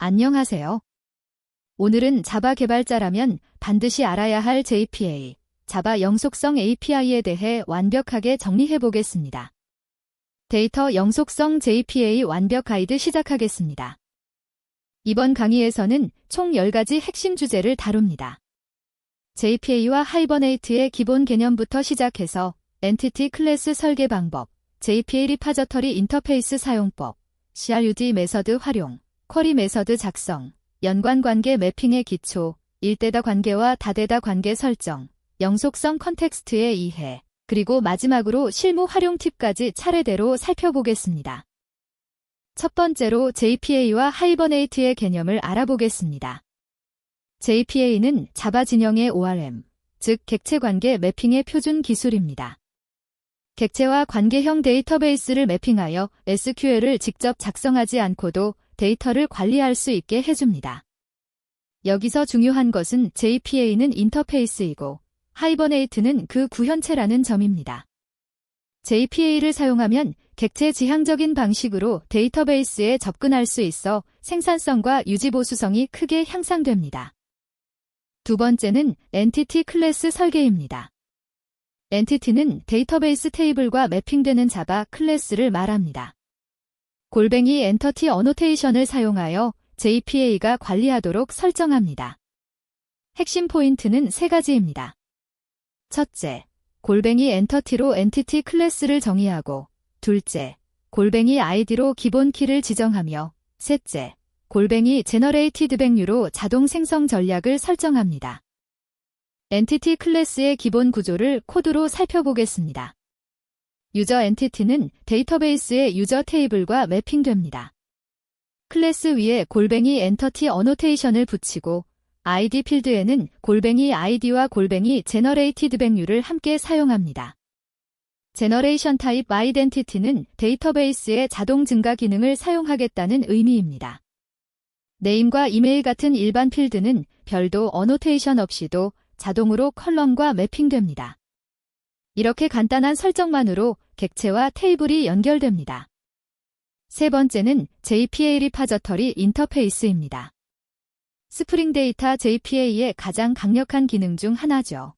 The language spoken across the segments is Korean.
안녕하세요. 오늘은 자바 개발자라면 반드시 알아야 할 JPA, 자바 영속성 API에 대해 완벽하게 정리해 보겠습니다. 데이터 영속성 JPA 완벽 가이드 시작하겠습니다. 이번 강의에서는 총 10가지 핵심 주제를 다룹니다. JPA와 하이버네이트의 기본 개념부터 시작해서 엔티티 클래스 설계 방법, JPA 리파저터리 인터페이스 사용법, CRUD 메서드 활용, 쿼리 메서드 작성, 연관관계 매핑의 기초, 일대다 관계와 다대다 관계 설정, 영속성 컨텍스트의 이해, 그리고 마지막으로 실무 활용 팁까지 차례대로 살펴보겠습니다. 첫 번째로 JPA와 하이버네이트의 개념을 알아보겠습니다. JPA는 자바 진영의 ORM, 즉 객체관계 매핑의 표준 기술입니다. 객체와 관계형 데이터베이스를 매핑하여 SQL을 직접 작성하지 않고도 데이터를 관리할 수 있게 해줍니다. 여기서 중요한 것은 JPA는 인터페이스이고 하이버네이트는 그 구현체라는 점입니다. JPA를 사용하면 객체 지향적인 방식으로 데이터베이스에 접근할 수 있어 생산성과 유지보수성이 크게 향상됩니다. 두 번째는 엔티티 클래스 설계입니다. 엔티티는 데이터베이스 테이블과 매핑되는 자바 클래스를 말합니다. 골뱅이 엔터티 어노테이션을 사용하여 JPA가 관리하도록 설정합니다. 핵심 포인트는 3가지입니다. 첫째, 골뱅이 엔터티로 엔티티 클래스를 정의하고, 둘째, 골뱅이 아이디로 기본 키를 지정하며, 셋째, 골뱅이 제너레이티드 밸류로 자동 생성 전략을 설정합니다. 엔티티 클래스의 기본 구조를 코드로 살펴보겠습니다. 유저 엔티티는 데이터베이스의 유저 테이블과 매핑됩니다. 클래스 위에 골뱅이 엔터티 어노테이션을 붙이고 ID 필드에는 골뱅이 ID와 골뱅이 제너레이티드 밸류를 함께 사용합니다. 제너레이션 타입 아이덴티티는 데이터베이스의 자동 증가 기능을 사용하겠다는 의미입니다. 네임과 이메일 같은 일반 필드는 별도 어노테이션 없이도 자동으로 컬럼과 매핑됩니다. 이렇게 간단한 설정만으로 객체와 테이블이 연결됩니다. 세 번째는 JPA 리파저터리 인터페이스입니다. 스프링 데이터 JPA의 가장 강력한 기능 중 하나죠.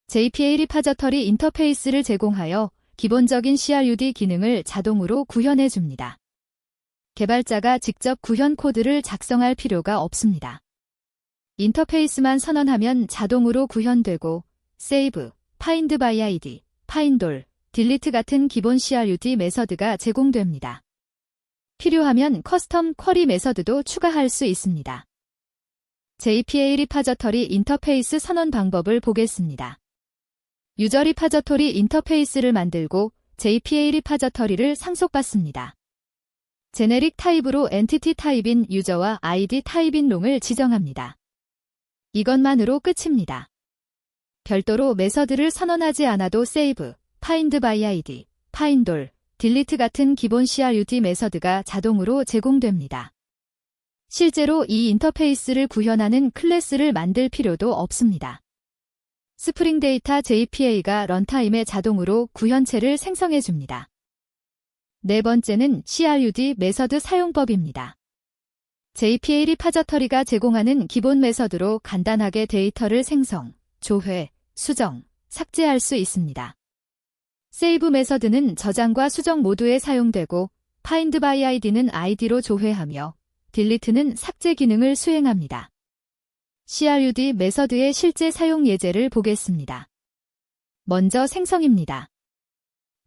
JPA 리파저터리 인터페이스를 제공하여 기본적인 CRUD 기능을 자동으로 구현해 줍니다. 개발자가 직접 구현 코드를 작성할 필요가 없습니다. 인터페이스만 선언하면 자동으로 구현되고 Save, Find by ID, Find all, Delete 같은 기본 CRUD 메서드가 제공됩니다. 필요하면 커스텀 쿼리 메서드도 추가할 수 있습니다. JPA 리파저터리 인터페이스 선언 방법을 보겠습니다. 유저 리파저토리 인터페이스를 만들고 JPA 리파저터리를 상속받습니다. 제네릭 타입으로 엔티티 타입인 유저와 ID 타입인 롱을 지정합니다. 이것만으로 끝입니다. 별도로 메서드를 선언하지 않아도 Save, Find by ID, Find all, Delete 같은 기본 CRUD 메서드가 자동으로 제공됩니다. 실제로 이 인터페이스를 구현하는 클래스를 만들 필요도 없습니다. 스프링 데이터 JPA가 런타임에 자동으로 구현체를 생성해줍니다. 네 번째는 CRUD 메서드 사용법입니다. JPA 리파저터리가 제공하는 기본 메서드로 간단하게 데이터를 생성, 조회, 수정, 삭제할 수 있습니다. Save 메서드는 저장과 수정 모두에 사용되고 Find by ID는 ID로 조회하며 Delete는 삭제 기능을 수행합니다. CRUD 메서드의 실제 사용 예제를 보겠습니다. 먼저 생성입니다.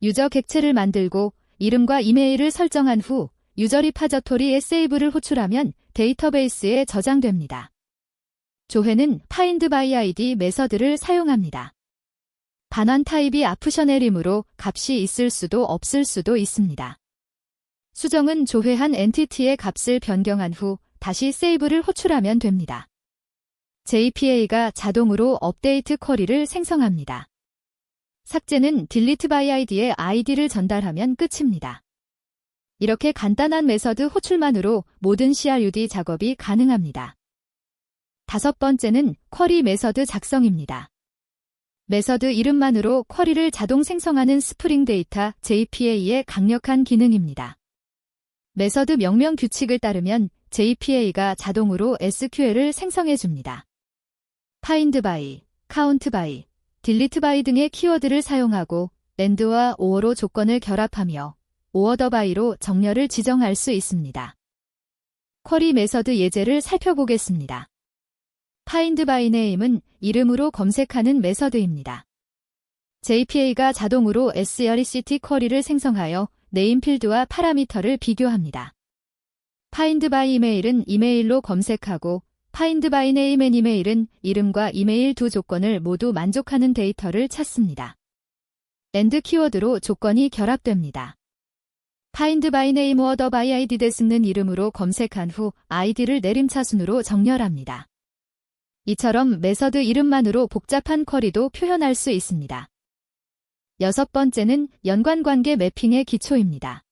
유저 객체를 만들고 이름과 이메일을 설정한 후 유저 리파저토리에 Save를 호출하면 데이터베이스에 저장됩니다. 조회는 Find by ID 메서드를 사용합니다. 반환 타입이 아프셔넬이므로 값이 있을 수도 없을 수도 있습니다. 수정은 조회한 엔티티의 값을 변경한 후 다시 Save를 호출하면 됩니다. JPA가 자동으로 업데이트 쿼리를 생성합니다. 삭제는 Delete by ID에 ID를 전달하면 끝입니다. 이렇게 간단한 메서드 호출만으로 모든 CRUD 작업이 가능합니다. 다섯 번째는 쿼리 메서드 작성입니다. 메서드 이름만으로 쿼리를 자동 생성하는 스프링 데이터 JPA의 강력한 기능입니다. 메서드 명령 규칙을 따르면 JPA가 자동으로 SQL을 생성해줍니다. find by, count by, delete by 등의 키워드를 사용하고 AND와 OR로 조건을 결합하며 order by로 정렬을 지정할 수 있습니다. 쿼리 메서드 예제를 살펴보겠습니다. find by name은 이름으로 검색하는 메서드입니다. JPA가 자동으로 srect 쿼리를 생성하여 네임 필드와 파라미터를 비교합니다. find by email은 이메일로 검색하고 find by name and email은 이름과 이메일 두 조건을 모두 만족하는 데이터를 찾습니다. AND 키워드로 조건이 결합됩니다. find by name order by id 데스는 이름으로 검색한 후 id를 내림차순으로 정렬합니다. 이처럼 메서드 이름만으로 복잡한 쿼리도 표현할 수 있습니다. 여섯 번째는 연관관계 매핑의 기초입니다.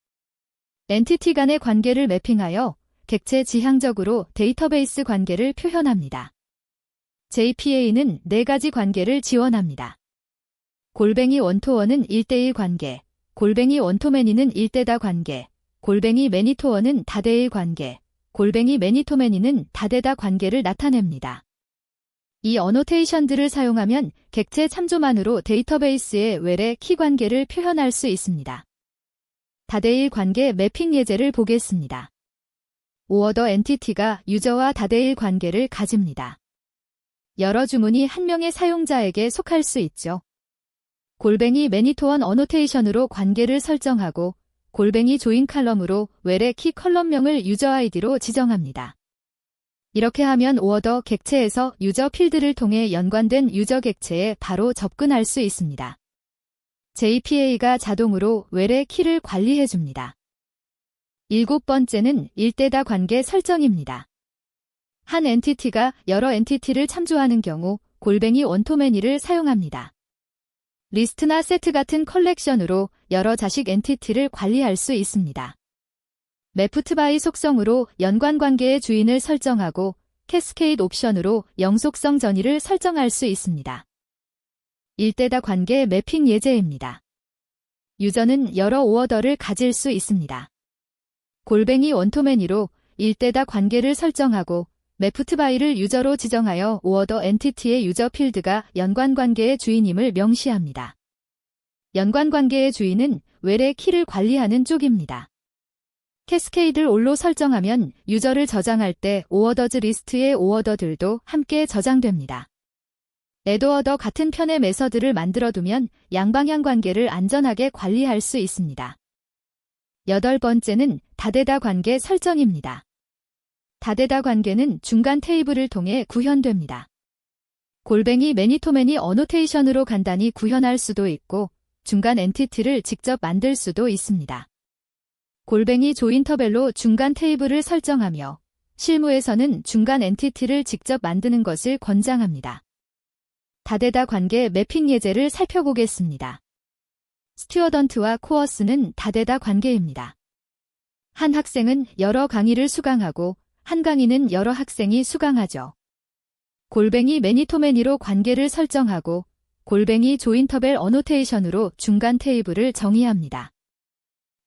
엔티티 간의 관계를 매핑하여 객체 지향적으로 데이터베이스 관계를 표현합니다. JPA는 4가지 관계를 지원합니다. 골뱅이 원토원은 1대1 관계, 골뱅이 원토매니는 1대다 관계, 골뱅이 매니토원은 다대일 관계, 골뱅이 매니토매니는 다대다 관계를 나타냅니다. 이 어노테이션들을 사용하면 객체 참조만으로 데이터베이스의 외래 키 관계를 표현할 수 있습니다. 다대일 관계 매핑 예제를 보겠습니다. 오어더 엔티티가 유저와 다대일 관계를 가집니다. 여러 주문이 한 명의 사용자에게 속할 수 있죠. 골뱅이 매니토원 어노테이션으로 관계를 설정하고 골뱅이 조인 칼럼으로 외래 키 컬럼명을 유저 아이디로 지정합니다. 이렇게 하면 오어더 객체에서 유저 필드를 통해 연관된 유저 객체에 바로 접근할 수 있습니다. JPA가 자동으로 외래 키를 관리해줍니다. 7번째는 일대다 관계 설정입니다. 한 엔티티가 여러 엔티티를 참조하는 경우 골뱅이 원토매니를 사용합니다. 리스트나 세트 같은 컬렉션으로 여러 자식 엔티티를 관리할 수 있습니다. 매프트 바이 속성으로 연관관계의 주인을 설정하고 캐스케이드 옵션으로 영속성 전이를 설정할 수 있습니다. 일대다 관계 매핑 예제입니다. 유저는 여러 오어더를 가질 수 있습니다. 골뱅이 원토매니로 일대다 관계를 설정하고 매프트 바이를 유저로 지정하여 오어더 엔티티의 유저 필드가 연관관계의 주인임을 명시합니다. 연관관계의 주인은 외래 키를 관리하는 쪽입니다. 캐스케이드를 올로 설정하면 유저를 저장할 때 오어더즈 리스트의 오어더들도 함께 저장됩니다. 애드오어더 같은 편의 메서드를 만들어두면 양방향 관계를 안전하게 관리할 수 있습니다. 8번째는 다대다 관계 설정입니다. 다대다 관계는 중간 테이블을 통해 구현됩니다. 골뱅이 매니토매니 어노테이션으로 간단히 구현할 수도 있고 중간 엔티티를 직접 만들 수도 있습니다. 골뱅이 조인터벨로 중간 테이블을 설정하며 실무에서는 중간 엔티티를 직접 만드는 것을 권장합니다. 다대다 관계 매핑 예제를 살펴보겠습니다. 스튜어던트와 코어스는 다대다 관계입니다. 한 학생은 여러 강의를 수강하고 한 강의는 여러 학생이 수강하죠. 골뱅이 매니토매니로 관계를 설정하고 골뱅이 조인터벨 어노테이션으로 중간 테이블을 정의합니다.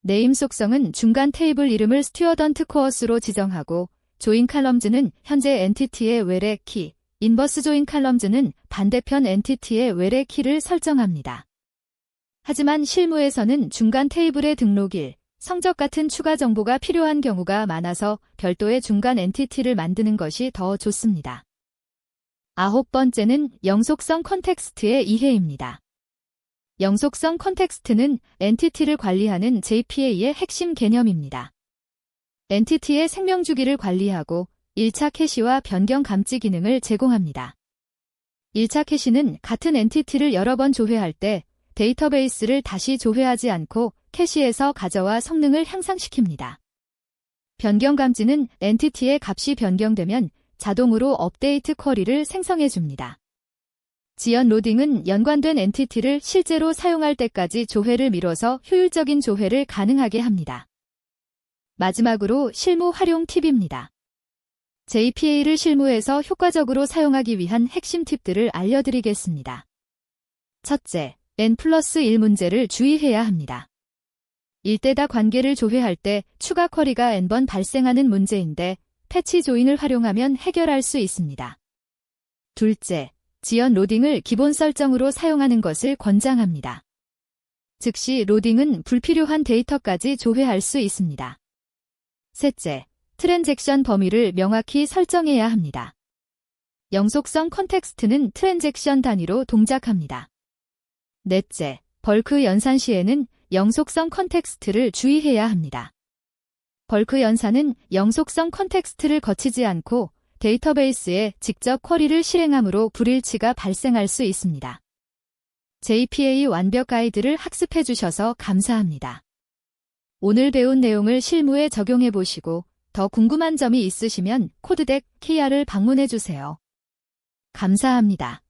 네임 속성은 중간 테이블 이름을 스튜어던트 코어스로 지정하고 조인 칼럼즈는 현재 엔티티의 외래 키, 인버스 조인 칼럼즈는 반대편 엔티티의 외래 키를 설정합니다. 하지만 실무에서는 중간 테이블의 등록일, 성적 같은 추가 정보가 필요한 경우가 많아서 별도의 중간 엔티티를 만드는 것이 더 좋습니다. 9번째는 영속성 컨텍스트의 이해입니다. 영속성 컨텍스트는 엔티티를 관리하는 JPA의 핵심 개념입니다. 엔티티의 생명주기를 관리하고 1차 캐시와 변경 감지 기능을 제공합니다. 1차 캐시는 같은 엔티티를 여러 번 조회할 때 데이터베이스를 다시 조회하지 않고 캐시에서 가져와 성능을 향상시킵니다. 변경 감지는 엔티티의 값이 변경되면 자동으로 업데이트 쿼리를 생성해줍니다. 지연 로딩은 연관된 엔티티를 실제로 사용할 때까지 조회를 미뤄서 효율적인 조회를 가능하게 합니다. 마지막으로 실무 활용 팁입니다. JPA를 실무에서 효과적으로 사용하기 위한 핵심 팁들을 알려드리겠습니다. 첫째, N+1 문제를 주의해야 합니다. 일대다 관계를 조회할 때 추가 쿼리가 N번 발생하는 문제인데 패치 조인을 활용하면 해결할 수 있습니다. 둘째, 지연 로딩을 기본 설정으로 사용하는 것을 권장합니다. 즉시 로딩은 불필요한 데이터까지 조회할 수 있습니다. 셋째, 트랜잭션 범위를 명확히 설정해야 합니다. 영속성 컨텍스트는 트랜잭션 단위로 동작합니다. 넷째, 벌크 연산 시에는 영속성 컨텍스트를 주의해야 합니다. 벌크 연산은 영속성 컨텍스트를 거치지 않고 데이터베이스에 직접 쿼리를 실행하므로 불일치가 발생할 수 있습니다. JPA 완벽 가이드를 학습해 주셔서 감사합니다. 오늘 배운 내용을 실무에 적용해 보시고 더 궁금한 점이 있으시면 코드덱 KR을 방문해 주세요. 감사합니다.